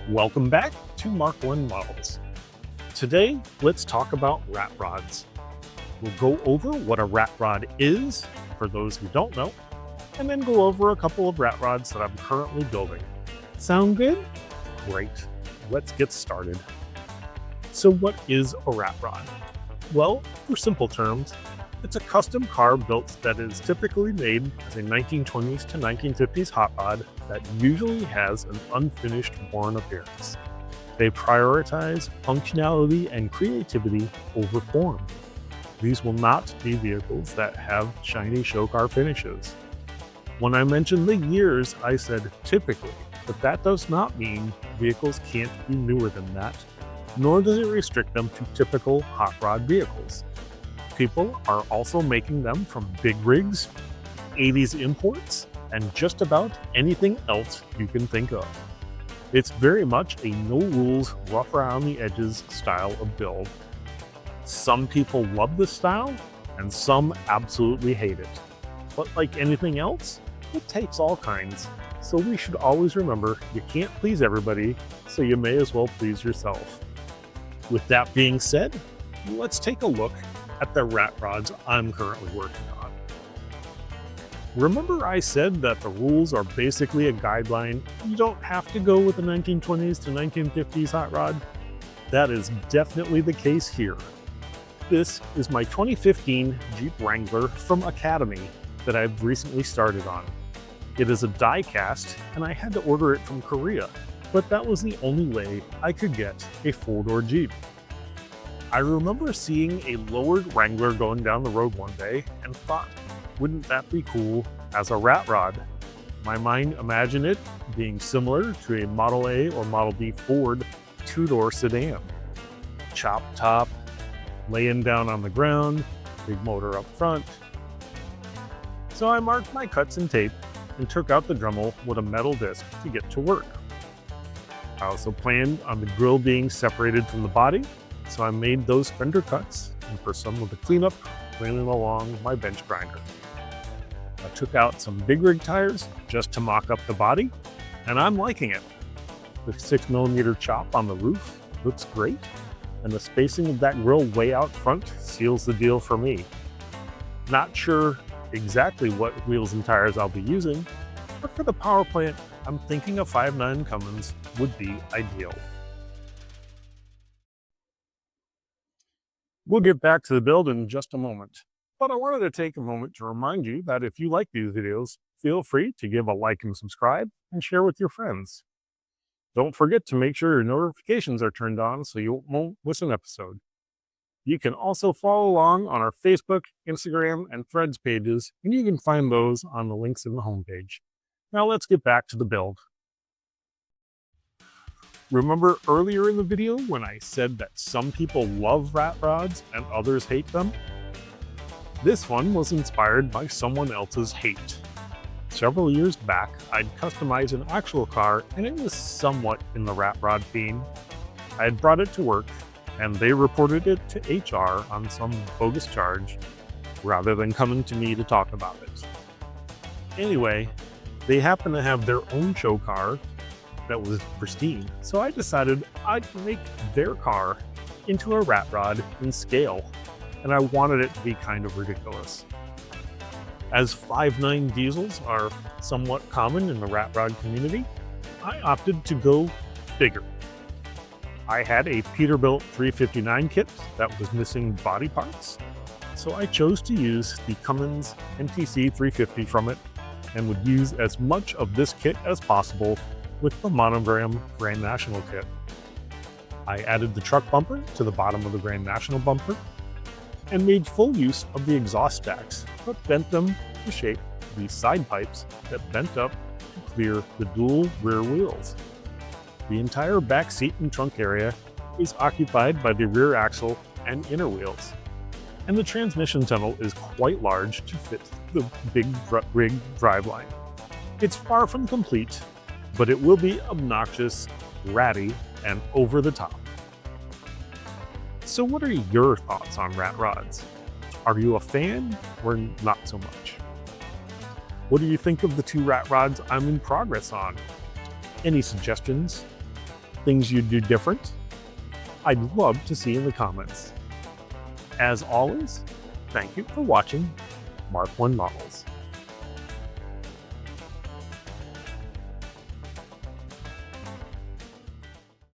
Welcome back to MarkOneModels. Today, let's talk about rat rods. We'll go over what a rat rod is, for those who don't know, and then go over a couple of rat rods that I'm currently building. Sound good? Great. Let's get started. So what is a rat rod? Well, for simple terms, it's a custom car built that is typically made as a 1920s to 1950s hot rod that usually has an unfinished, worn appearance. They prioritize functionality and creativity over form. These will not be vehicles that have shiny show car finishes. When I mentioned the years, I said typically, but that does not mean vehicles can't be newer than that, nor does it restrict them to typical hot rod vehicles. People are also making them from big rigs, 80s imports, and just about anything else you can think of. It's very much a no-rules, rough around the edges style of build. Some people love this style, and some absolutely hate it. But like anything else, it takes all kinds. So we should always remember you can't please everybody, so you may as well please yourself. With that being said, let's take a look at the rat rods I'm currently working on. Remember I said that the rules are basically a guideline. You don't have to go with the 1920s to 1950s hot rod. That is definitely the case here. This is my 2015 Jeep Wrangler from Academy that I've recently started on. It is a die cast and I had to order it from Korea, but that was the only way I could get a four-door Jeep. I remember seeing a lowered Wrangler going down the road one day and thought, wouldn't that be cool as a rat rod? My mind imagined it being similar to a Model A or Model B Ford two-door sedan. Chop top, laying down on the ground, big motor up front. So I marked my cuts in tape and took out the Dremel with a metal disc to get to work. I also planned on the grille being separated from the body, so I made those fender cuts, and for some of the cleanup, ran it along my bench grinder. I took out some big rig tires just to mock up the body, and I'm liking it. The 6mm chop on the roof looks great, and the spacing of that grille way out front seals the deal for me. Not sure exactly what wheels and tires I'll be using, but for the power plant, I'm thinking a 5.9 Cummins would be ideal. We'll get back to the build in just a moment, but I wanted to take a moment to remind you that if you like these videos, feel free to give a like and subscribe and share with your friends. Don't forget to make sure your notifications are turned on so you won't miss an episode. You can also follow along on our Facebook, Instagram, and Threads pages, and you can find those on the links in the homepage. Now let's get back to the build. Remember earlier in the video when I said that some people love rat rods and others hate them? This one was inspired by someone else's hate. Several years back, I'd customized an actual car and it was somewhat in the rat rod theme. I had brought it to work and they reported it to HR on some bogus charge rather than coming to me to talk about it. Anyway, they happened to have their own show car that was pristine, so I decided I'd make their car into a rat rod in scale, and I wanted it to be kind of ridiculous. As 5.9 diesels are somewhat common in the rat rod community, I opted to go bigger. I had a Peterbilt 359 kit that was missing body parts, so I chose to use the Cummins MTC 350 from it and would use as much of this kit as possible with the Monogram Grand National kit. I added the truck bumper to the bottom of the Grand National bumper and made full use of the exhaust stacks, but bent them to shape these side pipes that bent up to clear the dual rear wheels. The entire back seat and trunk area is occupied by the rear axle and inner wheels, and the transmission tunnel is quite large to fit the big rig driveline. It's far from complete, but it will be obnoxious, ratty, and over the top. So what are your thoughts on rat rods? Are you a fan or not so much? What do you think of the two rat rods I'm in progress on? Any suggestions? things you'd do different? I'd love to see in the comments. As always, thank you for watching Mark One Models.